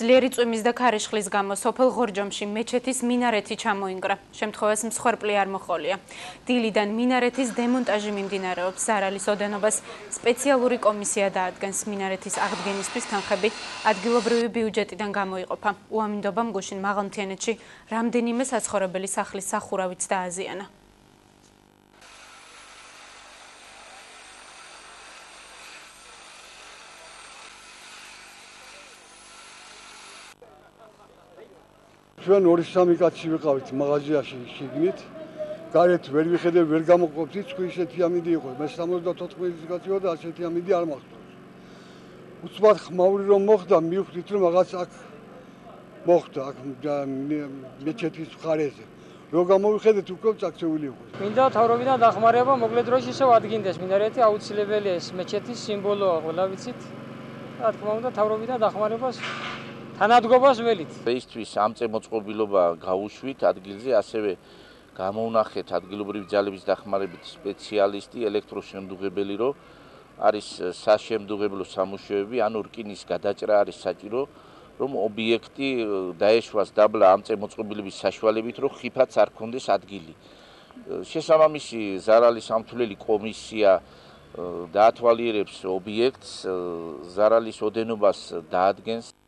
ძლიერი წვიმის და ქარიშხლის გამო სოფელ ღორჯომში მეჩეთის მინარეთი ჩამოინგრა. შემთხვევას მსხვერპლი არ მოჰყოლია. დილიდან მინარეთის დემონტაჟი მიმდინარეობს. ზარალის ოდენობას სპეციალური კომისია დაადგენს. მინარეთის აღდგენისთვის თანხები ადგილობრივი ბიუჯეტიდან გამოიყოფა. უამინდობამ გუშინ მაღალმთიანეთში რამდენიმე საცხოვრებელი სახლის სახურავიც დააზიანა. ჩვენ 2-3 კაცი ვიყავით მაღაზიაში შიგნით. გარეთ ვერ ვიხედე, ვერ გამოყოფთ, თქვი ისეთი ამინდი იყო. მე 74 წლის კაცი ვარ და ასეთი ამინდი არ მახსოვს. უცბად ხმაური რომ მოხდა, მივხვდით რომ რაღაც აქ მოხდა, აქ მეჩეთის მხარეზე. რო გამოვიხედეთ, უკვე წაქცეული იყო. მინდა თავრობიდან დახმარება მოკლედ დროში ისევ ადგინდეს. მინარეთი აუცილებელია, ეს მეჩეთის სიმბოლოა, ყველა ვიცით. რა თქმა უნდა, თავრობიდან დახმარებას თანადგობას ველით. დღეისთვის ამწემოწყობილობა გაუშვით ადგილზე, ასევე გამოვნახეთ ადგილობრივი ძალების დახმარებით სპეციალისტი, ელექტროშემდუღებელი, რომ არის საშემდუღებლო სამუშაოები, ანუ რკინის გადაჭრა არის საჭირო, რომ ობიექტი დაეშვას დაბლა ამწემოწყობილების საშუალებით, რომ ხიფაც არ ქონდეს ადგილი. შესაბამისი ზარალის სამთვლელი კომისია დაათვალიერებს ობიექტს, ზარალის ოდენობას დაადგენს.